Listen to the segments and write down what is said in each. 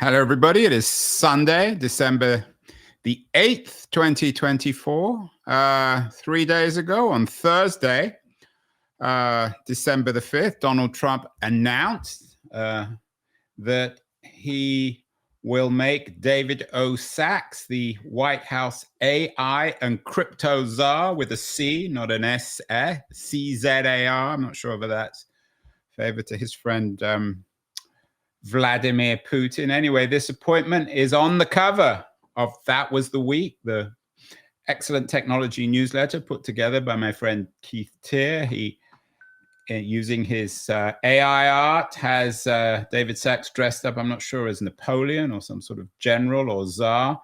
Hello, everybody. It is Sunday, December the 8th, 2024. 3 days ago on Thursday, December the 5th, Donald Trump announced that he will make David O. Sacks the White House AI and crypto czar with a C, not an S, C-Z-A-R. I'm not sure whether that's favor to his friend Vladimir Putin. Anyway, this appointment is on the cover of That Was the Week, the excellent technology newsletter put together by my friend Keith Teare. He, using his AI art, has David Sacks dressed up, I'm not sure, as Napoleon or some sort of general or czar.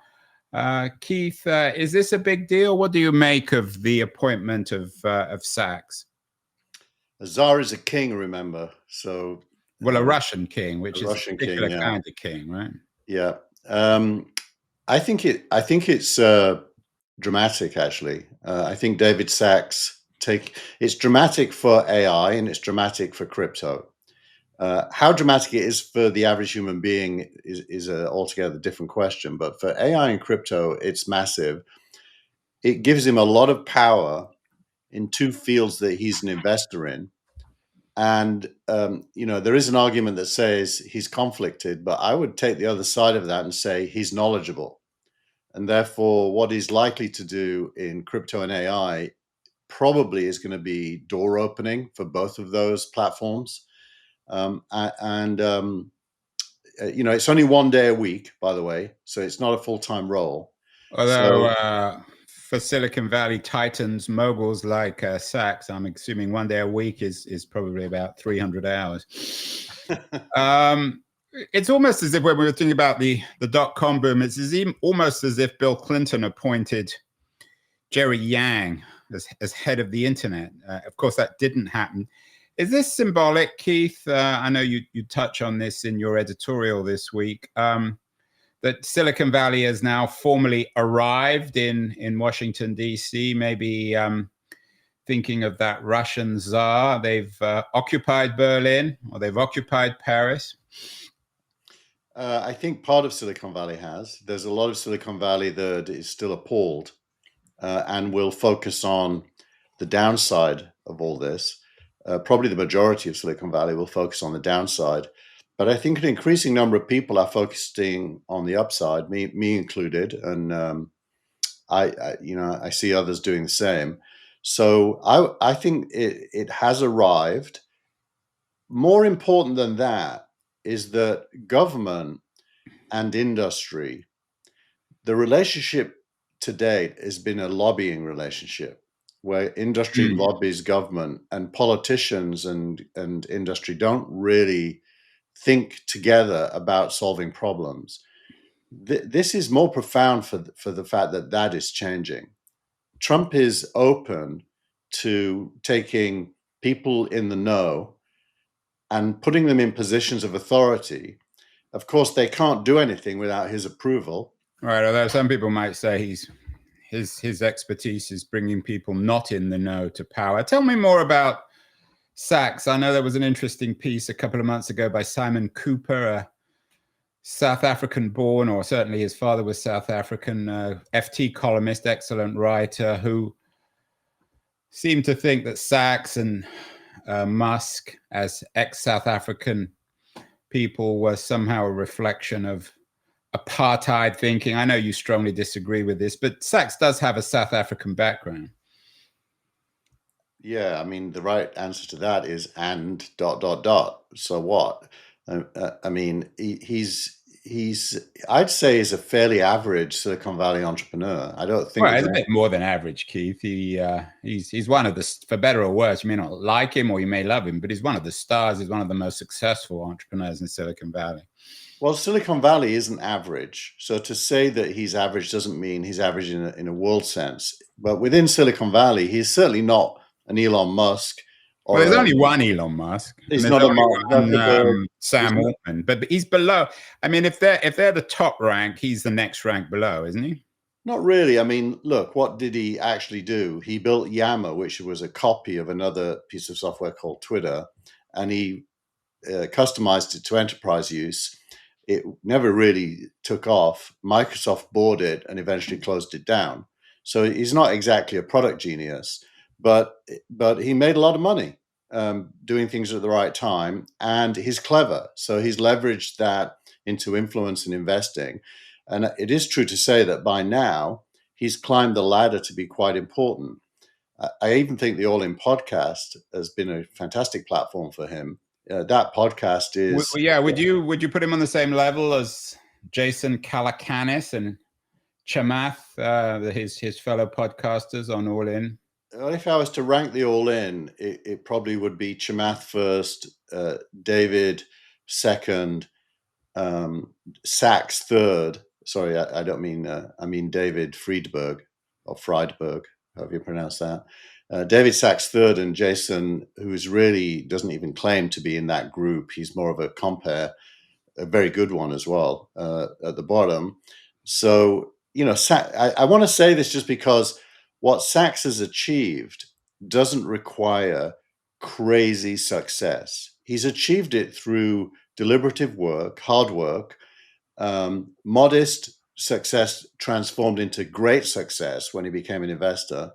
Keith, is this a big deal? What do you make of the appointment of Sacks? A czar is a king, remember? So, well, a Russian king, which is a particular king, yeah. kind of king, right? Yeah, I think it's dramatic. Actually, I think David Sacks it's dramatic for AI and it's dramatic for crypto. How dramatic it is for the average human being is a altogether different question. But for AI and crypto, it's massive. It gives him a lot of power in two fields that he's an investor in. And, there is an argument that says he's conflicted, but I would take the other side of that and say he's knowledgeable. And therefore, what he's likely to do in crypto and AI probably is going to be door opening for both of those platforms. It's only 1 day a week, by the way, so it's not a full-time role. Although for Silicon Valley titans, moguls like Sacks, I'm assuming 1 day a week is probably about 300 hours. It's almost as if when we were thinking about the dot-com boom, it's almost as if Bill Clinton appointed Jerry Yang as head of the internet. Of course, that didn't happen. Is this symbolic, Keith? I know you touch on this in your editorial this week. That Silicon Valley has now formally arrived in Washington, D.C., maybe thinking of that Russian czar. They've occupied Berlin, or they've occupied Paris. I think part of Silicon Valley has. There's a lot of Silicon Valley that is still appalled and will focus on the downside of all this. Probably the majority of Silicon Valley will focus on the downside. But I think an increasing number of people are focusing on the upside, me included, and I see others doing the same. So I think it has arrived. More important than that is that government and industry, the relationship to date has been a lobbying relationship where industry lobbies government, and politicians and industry don't really think together about solving problems. This is more profound for the fact that is changing. Trump is open to taking people in the know and putting them in positions of authority. Of course, they can't do anything without his approval. Right, although some people might say his expertise is bringing people not in the know to power. Tell me more about Sacks. I know there was an interesting piece a couple of months ago by Simon Cooper, a South African born, or certainly his father was South African, FT columnist, excellent writer, who seemed to think that Sacks and Musk, as ex-South African people, were somehow a reflection of apartheid thinking. I know you strongly disagree with this, but Sacks does have a South African background. Yeah, I mean, the right answer to that is and ... So what? I mean, I'd say he's a fairly average Silicon Valley entrepreneur. I don't think. Well, he's a bit more than average, Keith. He's one of the, for better or worse, you may not like him or you may love him, but he's one of the stars. He's one of the most successful entrepreneurs in Silicon Valley. Well, Silicon Valley isn't average. So to say that he's average doesn't mean he's average in a world sense. But within Silicon Valley, he's certainly not an Elon Musk. Well, there's only one Elon Musk. He's not a Mark, Sam Altman, but he's below. I mean, if they're the top rank, he's the next rank below, isn't he? Not really. I mean, look, what did he actually do? He built Yammer, which was a copy of another piece of software called Twitter, and he customized it to enterprise use. it never really took off. Microsoft bought it and eventually closed it down. So he's not exactly a product genius, but he made a lot of money doing things at the right time, and he's clever. So he's leveraged that into influence and investing. And it is true to say that by now he's climbed the ladder to be quite important. I even think the All In podcast has been a fantastic platform for him. That podcast is yeah. Would you put him on the same level as Jason Calacanis and Chamath, his fellow podcasters on All In? Well, if I was to rank the All In, it probably would be Chamath first, David second, Sachs third. Sorry, I don't mean I mean David Friedberg or Friedberg, however you pronounce that. David Sachs third, and Jason, who's really doesn't even claim to be in that group. He's more of a compare, a very good one as well, at the bottom. So, you know, I want to say this just because what Sachs has achieved doesn't require crazy success. He's achieved it through deliberative work, hard work, modest success transformed into great success when he became an investor.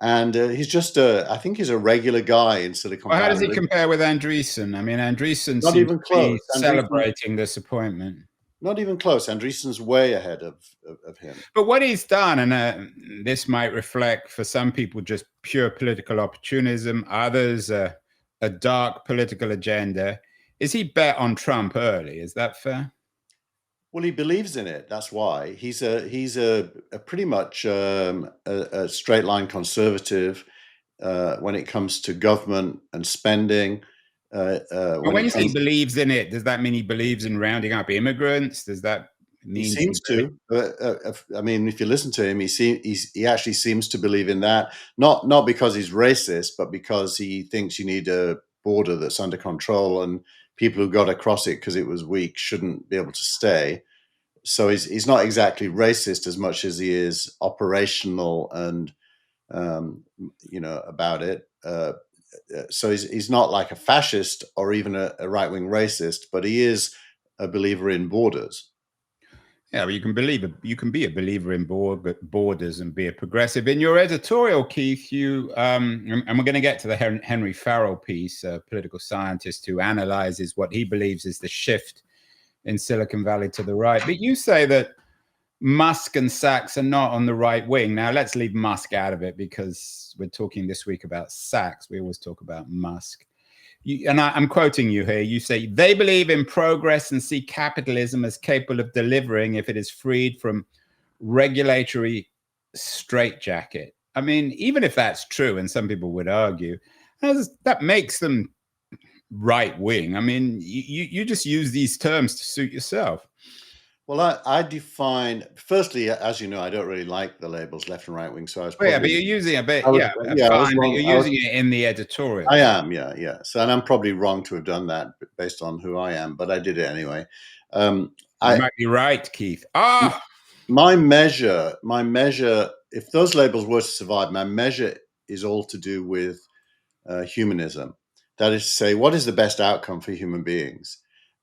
And he's just I think he's a regular guy in Silicon Valley. Well, how does he compare with Andreessen? I mean, Andreessen Not seems even to close. be celebrating this appointment. Not even close. Andreessen's way ahead of him. But what he's done, and this might reflect for some people just pure political opportunism, others a dark political agenda, is he bet on Trump early. Is that fair? Well, he believes in it. That's why he's a pretty much a straight line conservative when it comes to government and spending. When you say he believes in it, does that mean he believes in rounding up immigrants? Does that mean he seems to? I mean, if you listen to him, he actually seems to believe in that. Not because he's racist, but because he thinks you need a border that's under control, and people who got across it because it was weak shouldn't be able to stay. So he's not exactly racist as much as he is operational and about it. So he's not like a fascist or even a right-wing racist, but he is a believer in borders. Yeah, well, you can be a believer in borders and be a progressive. In your editorial, Keith, you and we're going to get to the Henry Farrell piece, a political scientist who analyzes what he believes is the shift in Silicon Valley to the right. But you say that Musk and Sachs are not on the right wing. Now, let's leave Musk out of it because we're talking this week about Sachs. We always talk about Musk. I'm quoting you here. You say, they believe in progress and see capitalism as capable of delivering if it is freed from regulatory straitjacket. I mean, even if that's true, and some people would argue, that makes them right wing. I mean, you just use these terms to suit yourself. Well, I define, firstly, as you know, I don't really like the labels left and right wing. So I was probably, yeah, but you're using a bit, fine, but you're using it in the editorial. I am, yeah. So, and I'm probably wrong to have done that based on who I am, but I did it anyway. You might be right, Keith. My measure, if those labels were to survive, my measure is all to do with humanism. That is to say, what is the best outcome for human beings?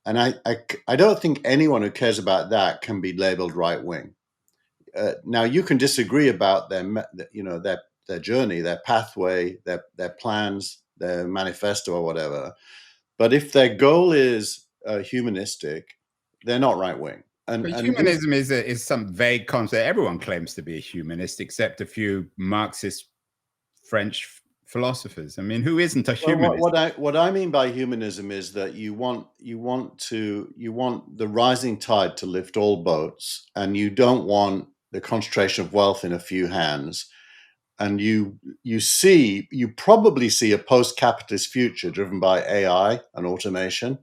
And I don't think anyone who cares about that can be labeled right wing. Now, you can disagree about their journey, their pathway, their plans, their manifesto, or whatever. But if their goal is humanistic, they're not right wing. And humanism is some vague concept. Everyone claims to be a humanist, except a few Marxist French philosophers. I mean, who isn't a humanist? What I mean by humanism is that you want the rising tide to lift all boats, and you don't want the concentration of wealth in a few hands. And you probably see a post-capitalist future driven by AI and automation,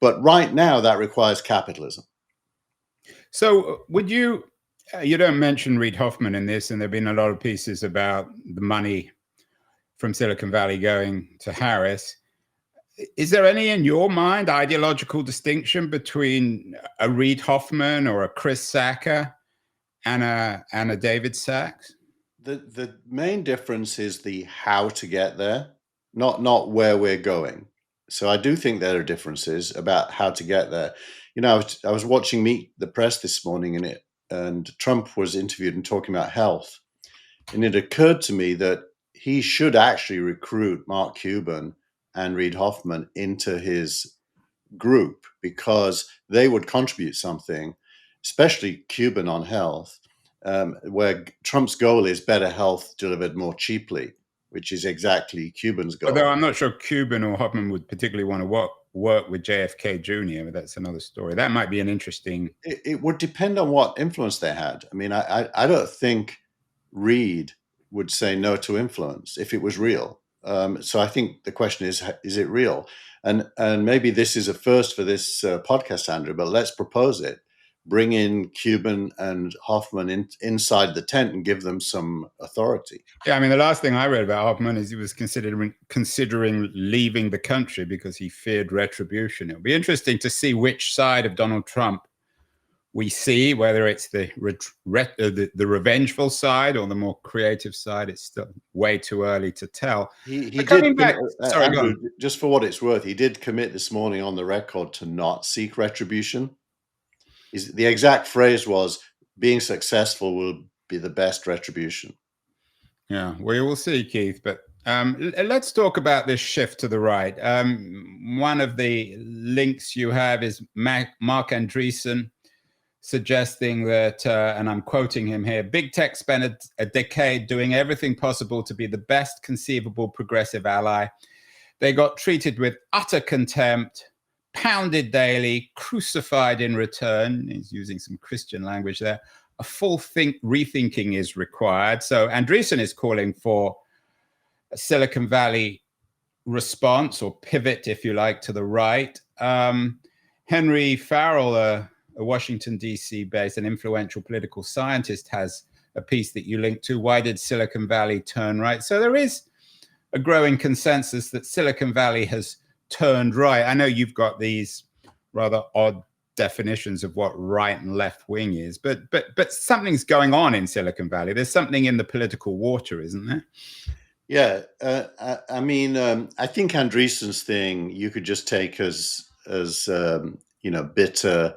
but right now that requires capitalism. So would you don't mention Reid Hoffman in this, and there've been a lot of pieces about the money from Silicon Valley going to Harris. Is there any, in your mind, ideological distinction between a Reid Hoffman or a Chris Sacca and a David Sachs? The main difference is the how to get there, not where we're going. So I do think there are differences about how to get there. I was watching Meet the Press this morning, and Trump was interviewed and talking about health. And it occurred to me that he should actually recruit Mark Cuban and Reid Hoffman into his group, because they would contribute something, especially Cuban on health, where Trump's goal is better health delivered more cheaply, which is exactly Cuban's goal. Although I'm not sure Cuban or Hoffman would particularly want to work with JFK Jr., but that's another story. That might be an interesting... It would depend on what influence they had. I mean, I don't think Reid would say no to influence if it was real. So I think the question is it real? And maybe this is a first for this podcast, Andrew, but let's propose it. Bring in Cuban and Hoffman inside the tent and give them some authority. Yeah, I mean, the last thing I read about Hoffman is he was considering leaving the country because he feared retribution. It'll be interesting to see which side of Donald Trump we see, whether it's the revengeful side or the more creative side. It's still way too early to tell. He did, back, sorry, Andrew, just for what it's worth, he did commit this morning on the record to not seek retribution. The exact phrase was, being successful will be the best retribution. Yeah, we will see, Keith. But let's talk about this shift to the right. One of the links you have is Mark Andreessen suggesting that, and I'm quoting him here, big tech spent a decade doing everything possible to be the best conceivable progressive ally. They got treated with utter contempt, pounded daily, crucified in return. He's using some Christian language there. A full rethinking is required. So Andreessen is calling for a Silicon Valley response, or pivot, if you like, to the right. Henry Farrell, a Washington, D.C. based and influential political scientist, has a piece that you linked to. Why did Silicon Valley turn right? So there is a growing consensus that Silicon Valley has turned right. I know you've got these rather odd definitions of what right and left wing is, but something's going on in Silicon Valley. There's something in the political water, isn't there? Yeah, I mean, I think Andreessen's thing you could just take as bitter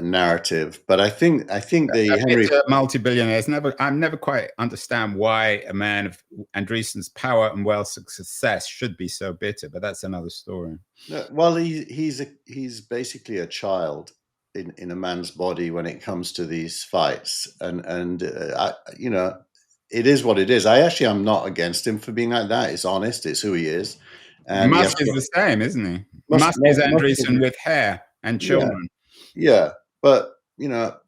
narrative, but I think the Henry multi-billionaires I never quite understand why a man of Andreessen's power and wealth success should be so bitter, but that's another story. Well, he's basically a child in a man's body when it comes to these fights, and it is what it is. I actually am not against him for being like that. It's honest. It's who he is. And Musk is the same, isn't he? Musk is Andreessen with hair and children. Yeah, but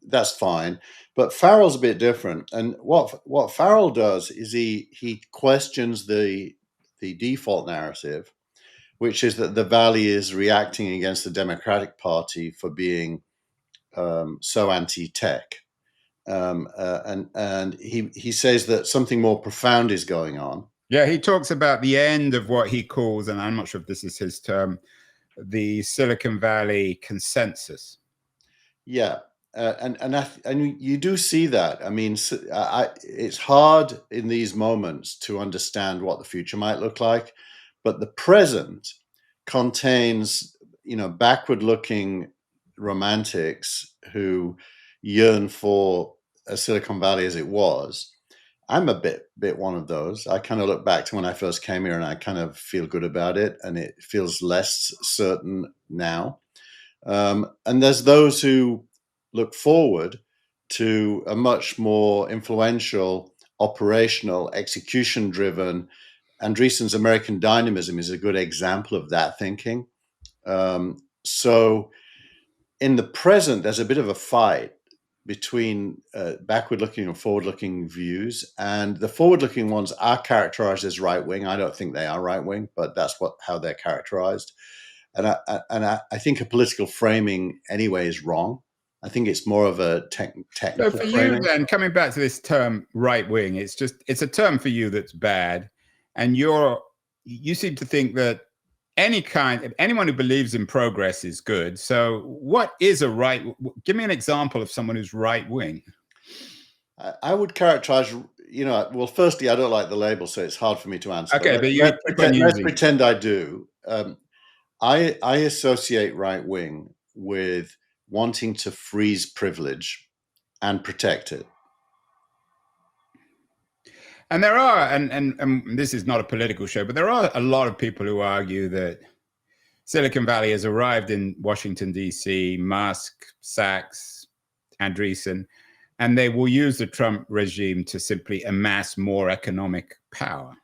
that's fine. But Farrell's a bit different, and what Farrell does is he questions the default narrative, which is that the Valley is reacting against the Democratic Party for being so anti-tech, and he says that something more profound is going on. Yeah, he talks about the end of what he calls, and I'm not sure if this is his term, the Silicon Valley consensus. Yeah, and you do see that. I mean, it's hard in these moments to understand what the future might look like, but the present contains, backward-looking romantics who yearn for a Silicon Valley as it was. I'm a bit one of those. I kind of look back to when I first came here, and I kind of feel good about it, and it feels less certain now. And there's those who look forward to a much more influential, operational, execution-driven. Andreessen's American Dynamism is a good example of that thinking. So in the present, there's a bit of a fight between backward-looking and forward-looking views, and the forward-looking ones are characterized as right-wing. I don't think they are right-wing, but that's how they're characterized. And I think a political framing anyway is wrong. I think it's more of a technical so for framing. You then, coming back to this term right wing, it's a term for you that's bad, and you seem to think that anyone who believes in progress is good. So what is give me an example of someone who's right wing. I would characterize, well, firstly, I don't like the label, so it's hard for me to answer. Okay, but let's pretend I do. I associate right wing with wanting to freeze privilege and protect it. And there are, and this is not a political show, but there are a lot of people who argue that Silicon Valley has arrived in Washington, D.C., Musk, Sachs, Andreessen, and they will use the Trump regime to simply amass more economic power,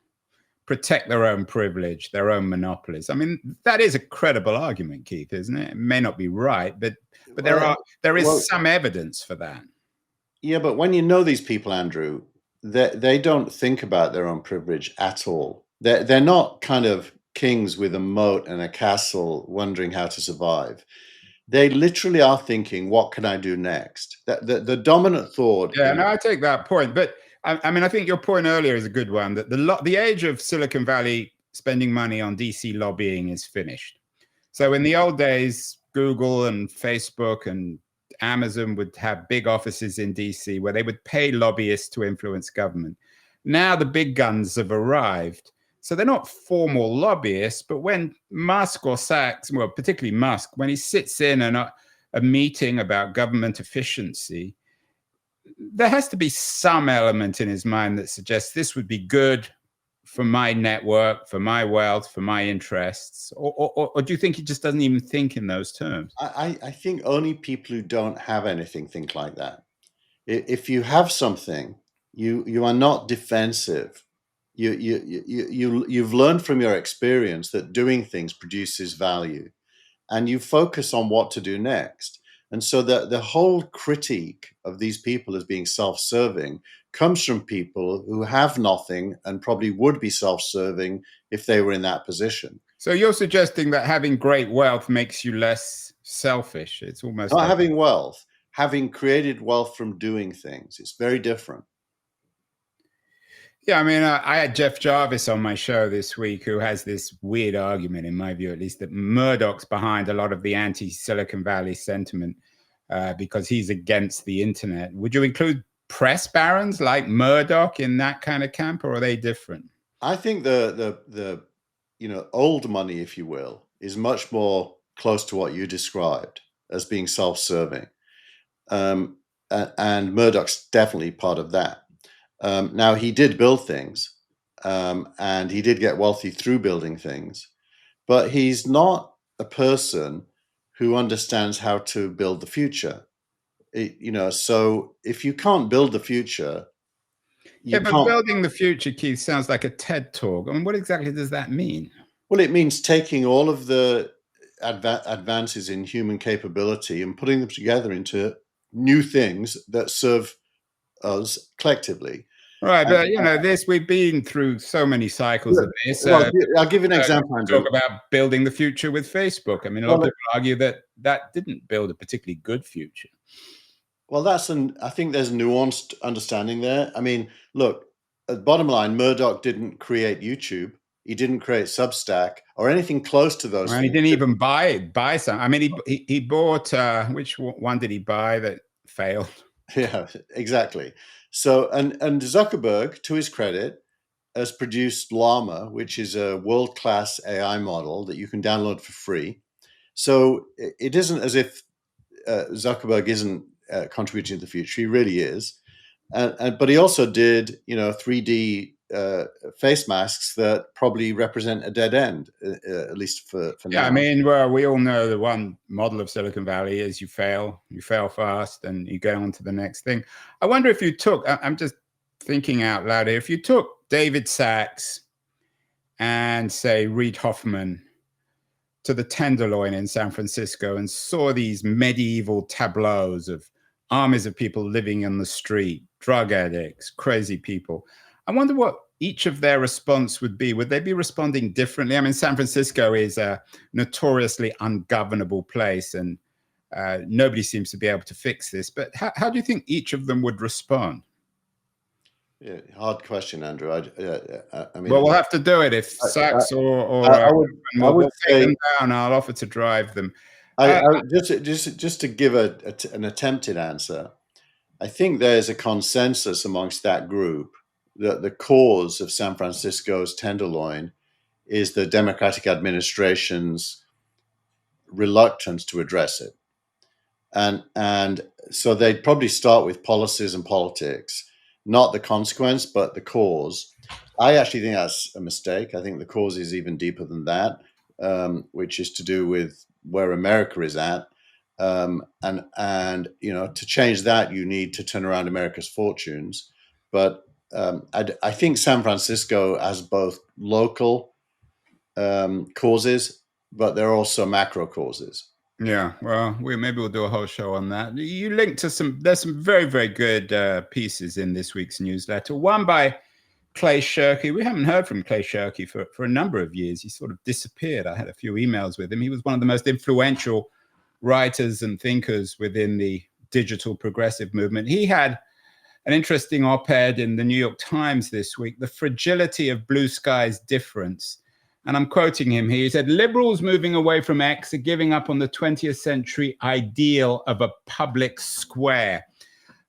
protect their own privilege, their own monopolies. I mean, that is a credible argument, Keith, isn't it? It may not be right, but there is some evidence for that. Yeah, but when you know these people, Andrew, they don't think about their own privilege at all. They're not kind of kings with a moat and a castle wondering how to survive. They literally are thinking, what can I do next? The dominant thought. Yeah, no, I take that point. But I mean, I think your point earlier is a good one, that the age of Silicon Valley spending money on DC lobbying is finished. So in the old days, Google and Facebook and Amazon would have big offices in DC where they would pay lobbyists to influence government. Now the big guns have arrived. So they're not formal lobbyists, but when Musk or Sachs, well, particularly Musk, when he sits in a meeting about government efficiency, there has to be some element in his mind that suggests this would be good for my network, for my wealth, for my interests? Or do you think he just doesn't even think in those terms? I think only people who don't have anything think like that. If you have something, you are not defensive. You've learned from your experience that doing things produces value, and you focus on what to do next. And so the whole critique of these people as being self-serving comes from people who have nothing and probably would be self-serving if they were in that position. So you're suggesting that having great wealth makes you less selfish. It's almost not having wealth, having created wealth from doing things. It's very different. Yeah, I mean, I had Jeff Jarvis on my show this week, who has this weird argument, in my view at least, that Murdoch's behind a lot of the anti-Silicon Valley sentiment because he's against the internet. Would you include press barons like Murdoch in that kind of camp, or are they different? I think the old money, if you will, is much more close to what you described as being self-serving. And Murdoch's definitely part of that. Now, he did build things, and he did get wealthy through building things, but he's not a person who understands how to build the future. So if you can't build the future, but building the future, Keith, sounds like a TED talk. I mean, what exactly does that mean? Well, it means taking all of the advances in human capability and putting them together into new things that serve us collectively. Right, but we've been through so many cycles of this. Well, I'll give you an example, Andrew. Talk about building the future with Facebook. I mean, a lot of people argue that didn't build a particularly good future. Well, I think there's a nuanced understanding there. I mean, look, at the bottom line, Murdoch didn't create YouTube. He didn't create Substack or anything close to those things. He didn't even buy some. I mean, he bought, which one did he buy that failed? Yeah, exactly. So, and Zuckerberg, to his credit, has produced Llama, which is a world-class AI model that you can download for free. So it isn't as if Zuckerberg isn't contributing to the future. He really is. But he also did, 3D face masks that probably represent a dead end, at least for now. Yeah, I mean, well, we all know the one model of Silicon Valley is you fail fast, and you go on to the next thing. I wonder if you took, I'm just thinking out loud here, if you took David Sachs and, say, Reid Hoffman to the Tenderloin in San Francisco and saw these medieval tableaus of armies of people living in the street, drug addicts, crazy people, I wonder what each of their response would be. Would they be responding differently? I mean, San Francisco is a notoriously ungovernable place, and nobody seems to be able to fix this. But how do you think each of them would respond? Yeah, hard question, Andrew. I mean, well, we'll have to do it if Sachs or we'll take them down. I'll offer to drive them. Just to give an attempted answer, I think there's a consensus amongst that group that the cause of San Francisco's Tenderloin is the Democratic administration's reluctance to address it. And so they'd probably start with policies and politics, not the consequence, but the cause. I actually think that's a mistake. I think the cause is even deeper than that, which is to do with where America is at. And to change that, you need to turn around America's fortunes. But I think San Francisco has both local causes, but there are also macro causes. Yeah, well, maybe we'll do a whole show on that. You linked to there's some very, very good pieces in this week's newsletter. One by Clay Shirky. We haven't heard from Clay Shirky for a number of years. He sort of disappeared. I had a few emails with him. He was one of the most influential writers and thinkers within the digital progressive movement. He had an interesting op-ed in the New York Times this week, The Fragility of Blue Sky's Difference. And I'm quoting him here. He said, liberals moving away from X are giving up on the 20th century ideal of a public square.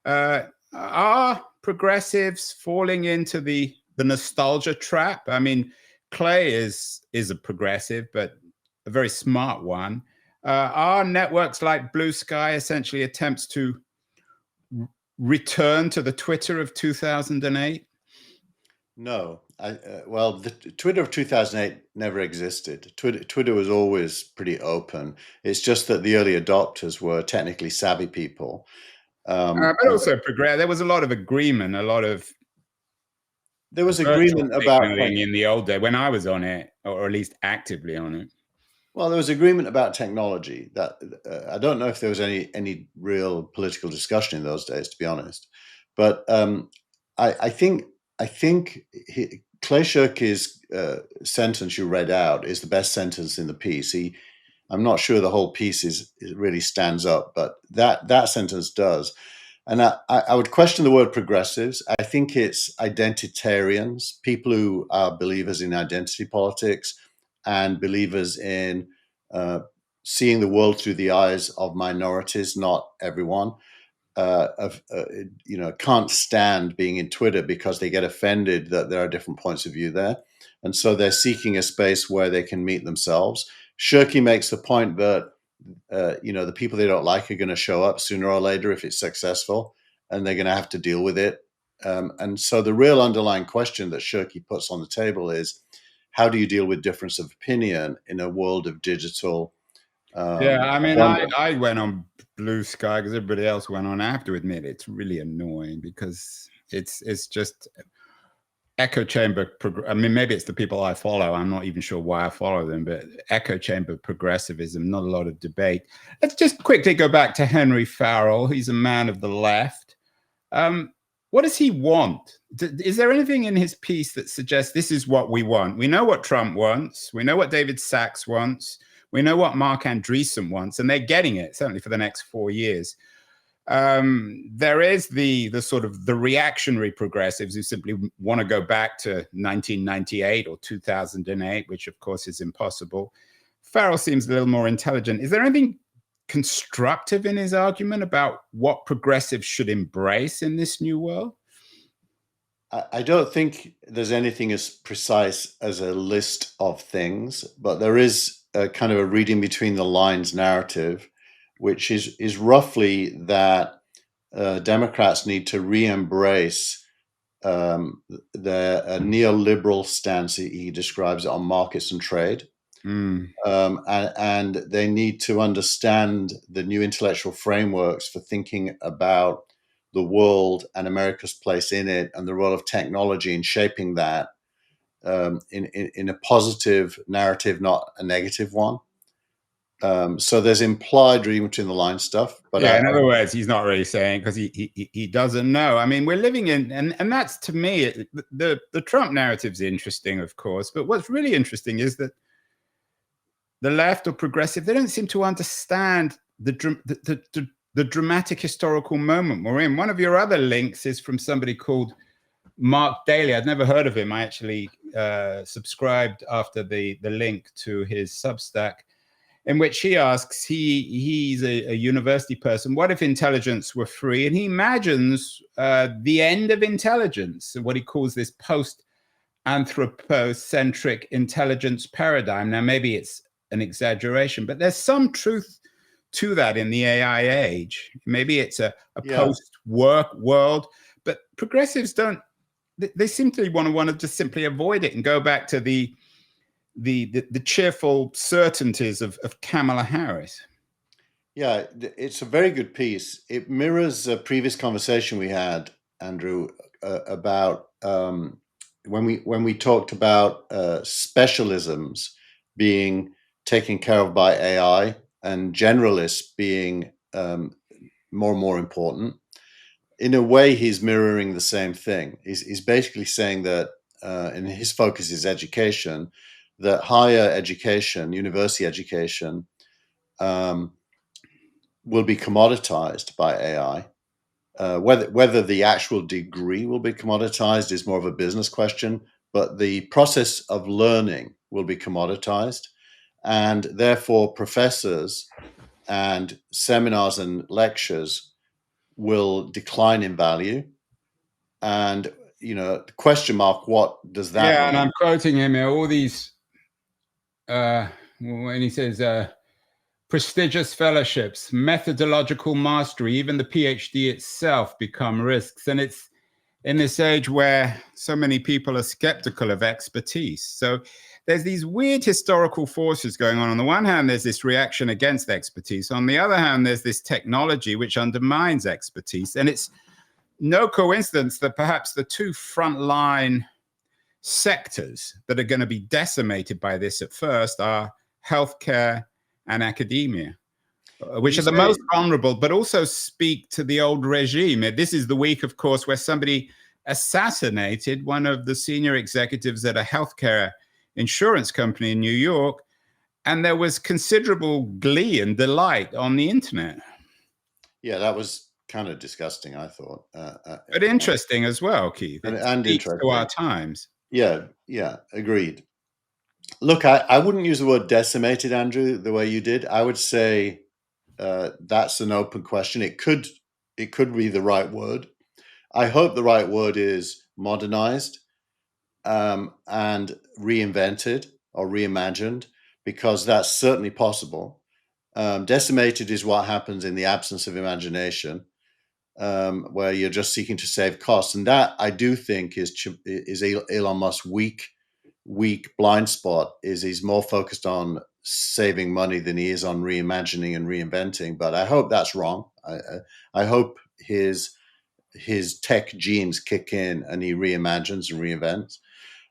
Are progressives falling into the nostalgia trap? I mean, Clay is a progressive, but a very smart one. Are networks like Blue Sky essentially attempts to return to the Twitter of 2008? No, well, the Twitter of 2008 never existed. Twitter was always pretty open. It's just that the early adopters were technically savvy people. But also there was a lot of agreement, there was agreement about in the old day when I was on it, or at least actively on it. Well, there was agreement about technology. That I don't know if there was any real political discussion in those days, to be honest. But I think Clay Shirky's sentence you read out is the best sentence in the piece. I'm not sure the whole piece really stands up, but that sentence does. And I would question the word progressives. I think it's identitarians, people who are believers in identity politics and believers in seeing the world through the eyes of minorities, not everyone. Can't stand being in Twitter because they get offended that there are different points of view there. And so they're seeking a space where they can meet themselves. Shirky makes the point that, the people they don't like are going to show up sooner or later if it's successful, and they're going to have to deal with it. And so the real underlying question that Shirky puts on the table is, how do you deal with difference of opinion in a world of digital? I mean, I went on Blue Sky because everybody else went on. I have to admit, it's really annoying because it's just echo chamber. I mean, maybe it's the people I follow. I'm not even sure why I follow them, but echo chamber progressivism, not a lot of debate. Let's just quickly go back to Henry Farrell. He's a man of the left. What does he want? Is there anything in his piece that suggests this is what we want? We know what Trump wants. We know what David Sachs wants. We know what Mark Andreessen wants, and they're getting it, certainly for the next 4 years. There is the sort of the reactionary progressives who simply want to go back to 1998 or 2008, which of course is impossible. Farrell seems a little more intelligent. Is there anything constructive in his argument about what progressives should embrace in this new world? I don't think there's anything as precise as a list of things, but there is a kind of a reading between the lines narrative, which is roughly that Democrats need to re-embrace the neoliberal stance, he describes it, on markets and trade. And they need to understand the new intellectual frameworks for thinking about the world and America's place in it, and the role of technology in shaping that in a positive narrative, not a negative one. So there's implied reading between the line stuff. But in other words, he's not really saying, because he doesn't know. I mean, we're living in, and that's, to me, the Trump narrative's interesting, of course. But what's really interesting is that the left or progressive, they don't seem to understand the dramatic historical moment we're in. One of your other links is from somebody called Mark Daly. I'd never heard of him. I actually subscribed after the link to his Substack, in which he asks, he's a university person, what if intelligence were free? And he imagines the end of intelligence, what he calls this post-anthropocentric intelligence paradigm. Now, maybe it's an exaggeration, but there's some truth to that in the AI age. Maybe it's a Yeah. post-work world, but progressives don't. They simply want to just simply avoid it and go back to the cheerful certainties of Kamala Harris. Yeah, it's a very good piece. It mirrors a previous conversation we had, Andrew, about when we talked about specialisms being taken care of by AI and generalists being more and more important. In a way, he's mirroring the same thing. He's basically saying that, and his focus is education, that higher education, university education, will be commoditized by AI. Whether the actual degree will be commoditized is more of a business question, but the process of learning will be commoditized, and therefore professors and seminars and lectures will decline in value. And, question mark, what does that mean? And I'm quoting him here, all these, when he says, prestigious fellowships, methodological mastery, even the PhD itself become risks. And it's in this age where so many people are skeptical of expertise. So there's these weird historical forces going on. On the one hand, there's this reaction against expertise. On the other hand, there's this technology which undermines expertise. And it's no coincidence that perhaps the two frontline sectors that are going to be decimated by this at first are healthcare and academia, which are the most vulnerable, but also speak to the old regime. This is the week, of course, where somebody assassinated one of the senior executives at a healthcare insurance company in New York, and there was considerable glee and delight on the internet. Yeah, that was kind of disgusting, I thought. But interesting as well, Keith. And interesting to our times. Yeah, agreed. Look, I wouldn't use the word decimated, Andrew, the way you did. I would say that's an open question. It could be the right word. I hope the right word is modernized and reinvented or reimagined, because that's certainly possible. Decimated is what happens in the absence of imagination, where you're just seeking to save costs, and that I do think is Elon Musk's weak blind spot. Is he's more focused on saving money than he is on reimagining and reinventing. But I hope that's wrong. I hope his tech genes kick in and he reimagines and reinvents.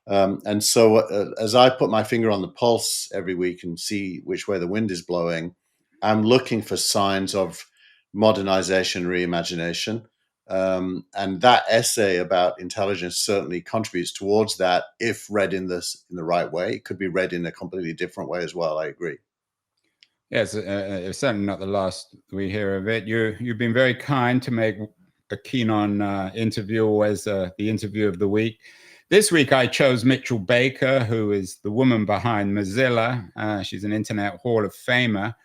And so as I put my finger on the pulse every week and see which way the wind is blowing, I'm looking for signs of modernization, reimagination. And that essay about intelligence certainly contributes towards that, if read in the right way. It could be read in a completely different way as well. I agree. Yes, it's certainly not the last we hear of it. You've been very kind to make a keen-on interview always the interview of the week. This week I chose Mitchell Baker, who is the woman behind Mozilla. She's an Internet Hall of Famer.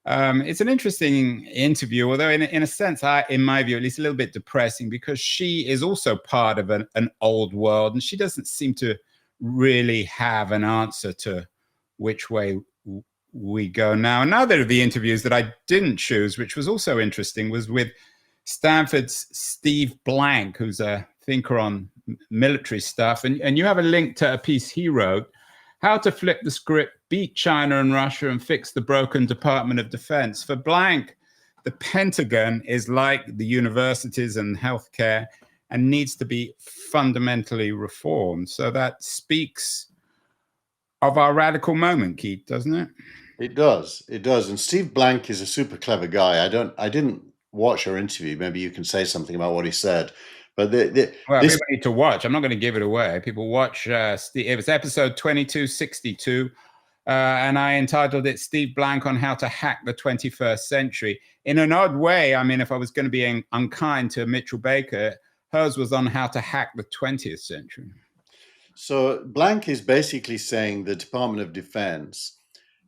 It's an interesting interview, although in a sense, in my view, at least a little bit depressing, because she is also part of an old world, and she doesn't seem to really have an answer to which way we go now. Another of the interviews that I didn't choose, which was also interesting, was with Stanford's Steve Blank, who's a thinker on military stuff. And you have a link to a piece he wrote, How to Flip the Script, Beat China and Russia, and Fix the Broken Department of Defense. For Blank, the Pentagon is like the universities and healthcare and needs to be fundamentally reformed. So that speaks of our radical moment, Keith, doesn't it? It does. And Steve Blank is a super clever guy. I didn't watch your interview. Maybe you can say something about what he said. But people need to watch. I'm not going to give it away. People watch. It was episode 2262, and I entitled it "Steve Blank on How to Hack the 21st Century." In an odd way, I mean, if I was going to be unkind to Mitchell Baker, hers was on how to hack the 20th century. So Blank is basically saying the Department of Defense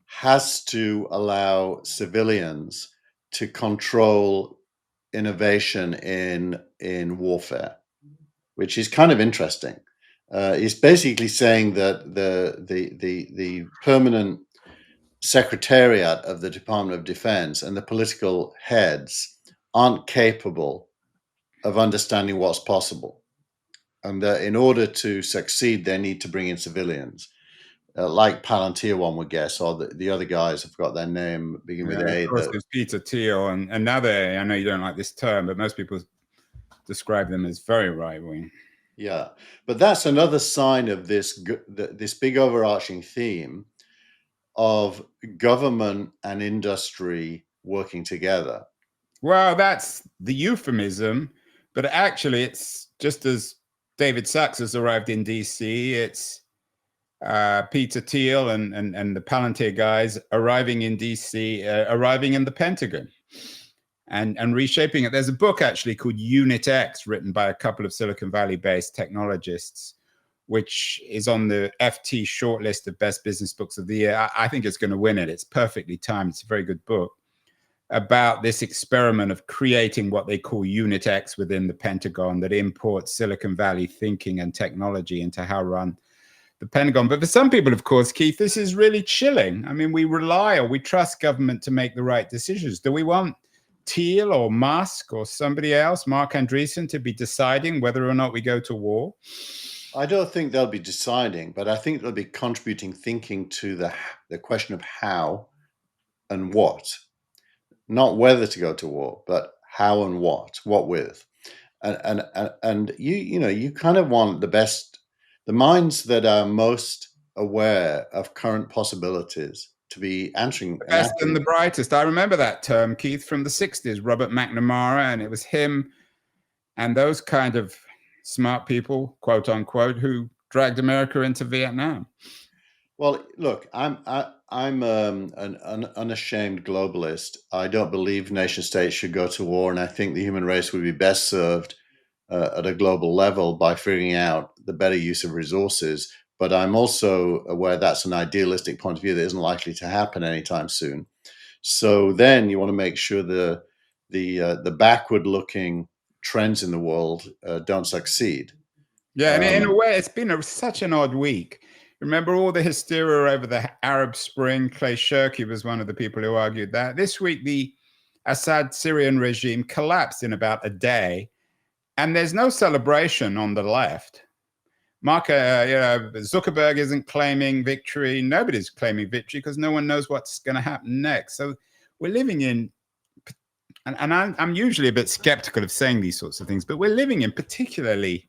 has to allow civilians to control innovation in warfare, which is kind of interesting. He's basically saying that the permanent Secretariat of the Department of Defense and the political heads aren't capable of understanding what's possible. And that in order to succeed, they need to bring in civilians, like Palantir, one would guess, or the other guys, I've got their name, begin with A. Of course, there's Teare and another, I know you don't like this term, but most people describe them as very right-wing. Yeah, but that's another sign of this big overarching theme of government and industry working together. Well, that's the euphemism, but actually it's just as David Sachs has arrived in DC, it's Peter Thiel and the Palantir guys arriving in DC, arriving in the Pentagon and reshaping it. There's a book actually called Unit X, written by a couple of Silicon Valley-based technologists, which is on the FT shortlist of best business books of the year. I think it's going to win it. It's perfectly timed. It's a very good book about this experiment of creating what they call Unit X within the Pentagon that imports Silicon Valley thinking and technology into how run the Pentagon. But for some people, of course, Keith, this is really chilling. I mean, we rely or we trust government to make the right decisions. Do we want Teal or Musk or somebody else, Mark Andreessen, to be deciding whether or not we go to war? I don't think they'll be deciding, but I think they'll be contributing thinking to the question of how and what. Not whether to go to war, but how and what with. And you kind of want the minds that are most aware of current possibilities to be answering. The best and the brightest. I remember that term, Keith, from the 60s, Robert McNamara, and it was him and those kind of smart people, quote unquote, who dragged America into Vietnam. Well, look, I'm an unashamed globalist. I don't believe nation states should go to war, and I think the human race would be best served at a global level by figuring out the better use of resources. But I'm also aware that's an idealistic point of view that isn't likely to happen anytime soon. So then you want to make sure the backward-looking trends in the world don't succeed. Yeah, and in a way, it's been such an odd week. Remember all the hysteria over the Arab Spring? Clay Shirky was one of the people who argued that. This week, the Assad Syrian regime collapsed in about a day, and there's no celebration on the left. Zuckerberg isn't claiming victory. Nobody's claiming victory because no one knows what's going to happen next. So we're living in, and I'm usually a bit skeptical of saying these sorts of things, but we're living in particularly,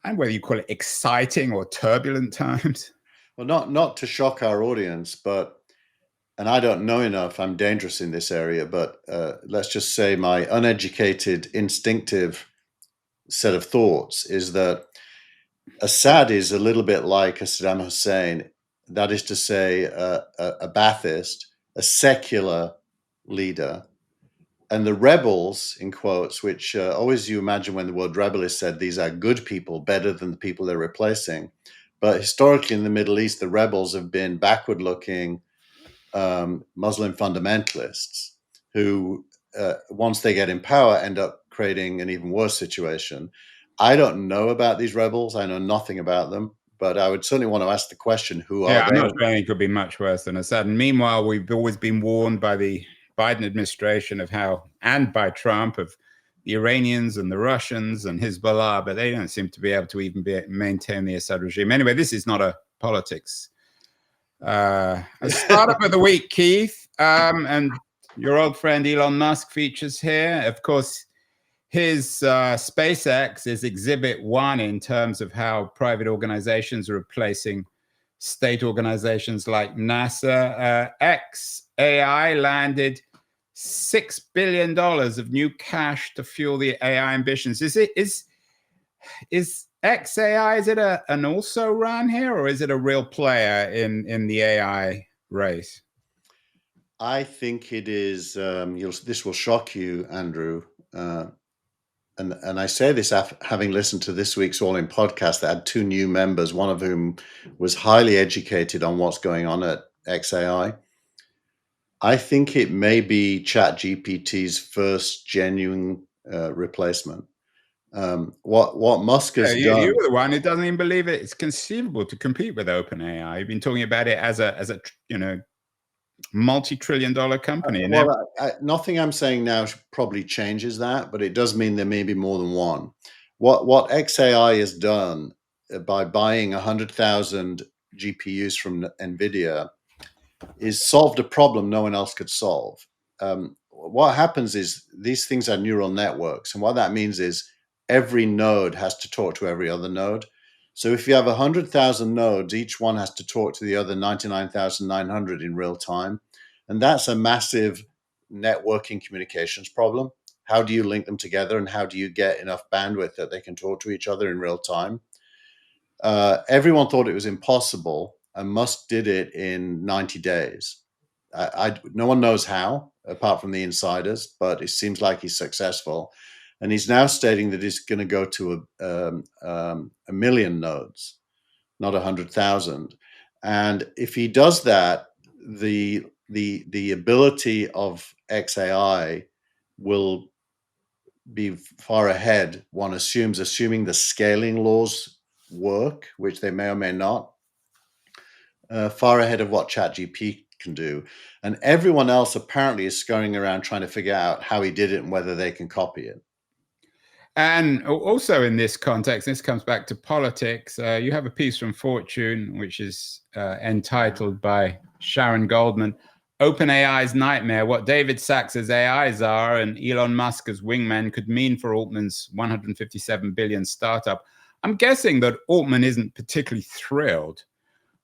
and whether you call it exciting or turbulent times. Well, not to shock our audience, but, and I don't know enough, I'm dangerous in this area, but let's just say my uneducated, instinctive set of thoughts is that Assad is a little bit like a Saddam Hussein, that is to say, a Ba'athist, a secular leader. And the rebels, in quotes, which always you imagine when the word rebel is said, these are good people, better than the people they're replacing. But historically in the Middle East, the rebels have been backward-looking Muslim fundamentalists who, once they get in power, end up creating an even worse situation. I don't know about these rebels. I know nothing about them. But I would certainly want to ask the question, who are they? I'm not saying it could be much worse than Assad. And meanwhile, we've always been warned by the Biden administration of how, and by Trump, of the Iranians and the Russians and Hezbollah, but they don't seem to be able to even maintain the Assad regime. Anyway, this is not a politics. A startup of the week, Keith, and your old friend Elon Musk features here. Of course, his SpaceX is exhibit one in terms of how private organizations are replacing state organizations like NASA. xAI landed $6 billion of new cash to fuel the AI ambitions. Is xAI, is it an also ran here, or is it a real player in the AI race? I think it is. This will shock you, Andrew. And I say this having listened to this week's All In podcast that had two new members, one of whom was highly educated on what's going on at xAI. I think it may be ChatGPT's first genuine replacement. What Musk has done. You're the one who doesn't even believe it's conceivable to compete with OpenAI. You've been talking about it as a multi-trillion-dollar company. Well, nothing I'm saying now probably changes that, but it does mean there may be more than one. What XAI has done by buying 100,000 GPUs from NVIDIA is solved a problem no one else could solve. What happens is these things are neural networks, and what that means is every node has to talk to every other node. So if you have 100,000 nodes, each one has to talk to the other 99,900 in real time. And that's a massive networking communications problem. How do you link them together, and how do you get enough bandwidth that they can talk to each other in real time? Everyone thought it was impossible, and Musk did it in 90 days. No one knows how, apart from the insiders, but it seems like he's successful. And he's now stating that he's going to go to a million nodes, not 100,000. And if he does that, the ability of XAI will be far ahead, one assumes, assuming the scaling laws work, which they may or may not, far ahead of what ChatGPT can do. And everyone else apparently is scurrying around trying to figure out how he did it and whether they can copy it. And also in this context, this comes back to politics. You have a piece from Fortune, which is entitled by Sharon Goldman, OpenAI's Nightmare, What David Sacks's AIs Are and Elon Musk's Wingmen Could Mean for Altman's 157 billion startup. I'm guessing that Altman isn't particularly thrilled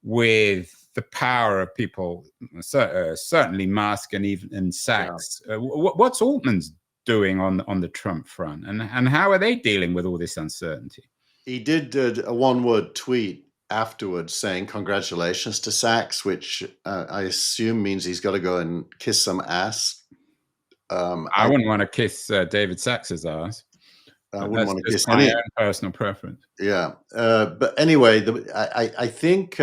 with the power of people, certainly Musk and Sacks. Yeah. What's Altman's doing on the Trump front, and how are they dealing with all this uncertainty? He did a one-word tweet afterwards saying congratulations to Sacks, which I assume means he's got to go and kiss some ass. I wouldn't want to kiss David Sacks's ass. I wouldn't want to kiss my own personal preference. Yeah, but anyway, I think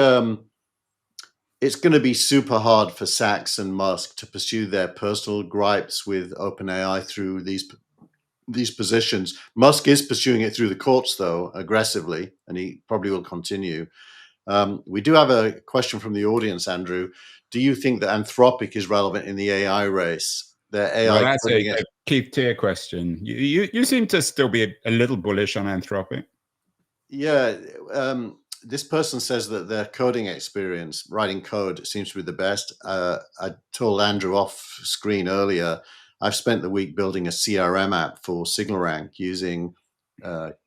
it's going to be super hard for Sacks and Musk to pursue their personal gripes with OpenAI through these positions. Musk is pursuing it through the courts, though, aggressively, and he probably will continue. We do have a question from the audience, Andrew. Do you think that Anthropic is relevant in the AI race? Their AI. Well, that's a Keith Teare question. You seem to still be a little bullish on Anthropic. Yeah. This person says that their coding experience, writing code, seems to be the best. I told Andrew off screen earlier, I've spent the week building a CRM app for SignalRank using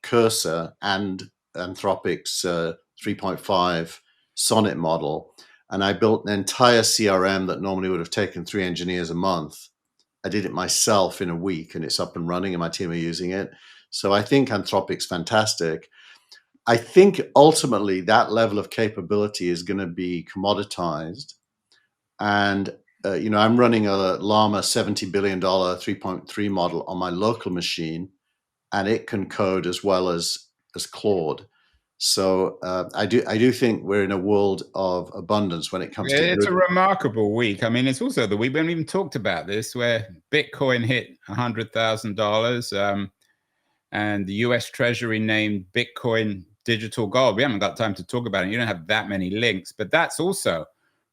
Cursor and Anthropic's 3.5 Sonnet model. And I built an entire CRM that normally would have taken 3 engineers a month. I did it myself in a week, and it's up and running, and my team are using it. So I think Anthropic's fantastic. I think ultimately that level of capability is going to be commoditized. And, I'm running a Llama $70 billion 3.3 model on my local machine, and it can code as well as Claude. So I do think we're in a world of abundance when it comes to. It's a remarkable week. I mean, it's also the week we haven't even talked about this, where Bitcoin hit $100,000, and the U.S. Treasury named Bitcoin digital gold. We haven't got time to talk about it. You don't have that many links, but that's also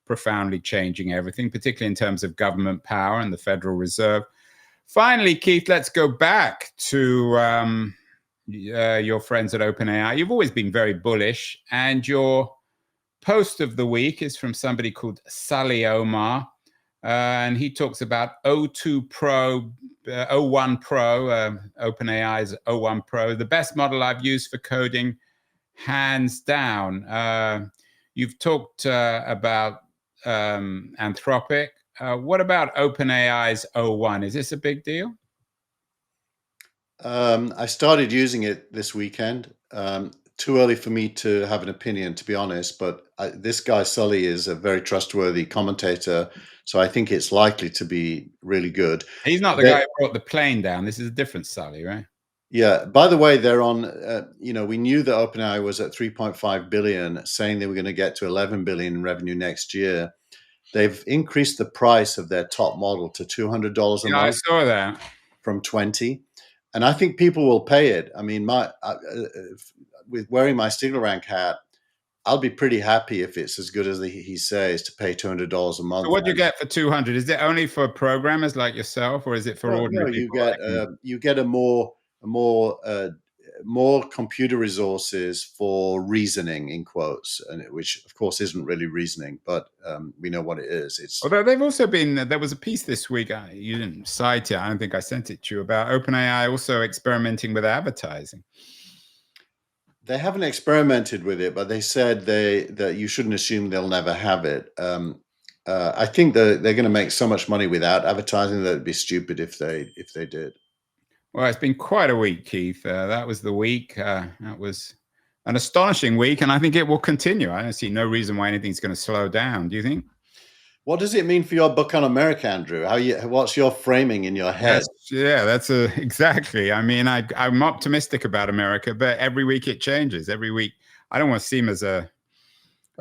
profoundly changing everything, particularly in terms of government power and the Federal Reserve. Finally, Keith, let's go back to your friends at OpenAI. You've always been very bullish, and your post of the week is from somebody called Sally Omar, and he talks about O2 Pro, O1 Pro, OpenAI's O1 Pro, the best model I've used for coding, hands down. You've talked about Anthropic. What about OpenAI's O1? Is this a big deal? I started using it this weekend. Too early for me to have an opinion, to be honest, but this guy, Sully, is a very trustworthy commentator, so I think it's likely to be really good. He's not the guy who brought the plane down. This is a different Sully, right? Yeah. By the way, they're on, we knew that OpenAI was at 3.5 billion, saying they were going to get to 11 billion in revenue next year. They've increased the price of their top model to $200 a month. I saw that. From 20. And I think people will pay it. I mean, with wearing my SignalRank hat, I'll be pretty happy if it's as good as he says, to pay $200 a month. So what do you get for 200? Is it only for programmers like yourself, or is it for ordinary people? You get more computer resources for reasoning, in quotes, and which of course isn't really reasoning, but we know what it is. It's although they've also been, there was a piece this week, you didn't cite it, I don't think I sent it to you, about OpenAI also experimenting with advertising. They haven't experimented with it, but they said that you shouldn't assume they'll never have it. I think that they're going to make so much money without advertising that it'd be stupid if they did. Well, it's been quite a week, Keith. That was the week. That was an astonishing week, and I think it will continue. I don't see no reason why anything's going to slow down. Do you think? What does it mean for your book on America, Andrew? What's your framing in your head? That's exactly. I mean, I'm optimistic about America, but every week it changes. Every week, I don't want to seem as a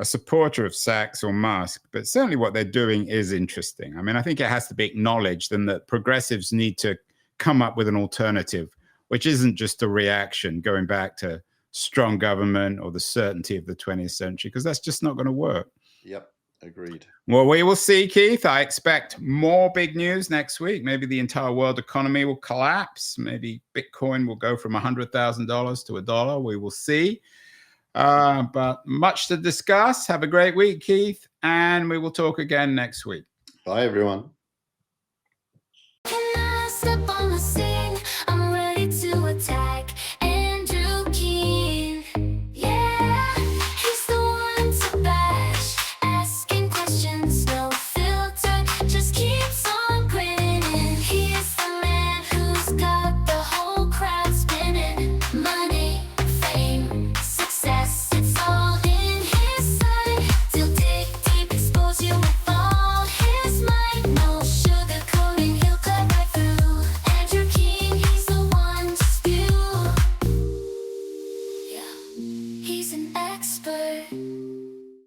supporter of Sachs or Musk, but certainly what they're doing is interesting. I mean, I think it has to be acknowledged, and that progressives need to come up with an alternative, which isn't just a reaction going back to strong government or the certainty of the 20th century, because that's just not going to work. Yep, agreed. Well, we will see, Keith. I expect more big news next week. Maybe the entire world economy will collapse. Maybe Bitcoin will go from $100,000 to $1. We will see. But much to discuss. Have a great week, Keith, and we will talk again next week. Bye, everyone.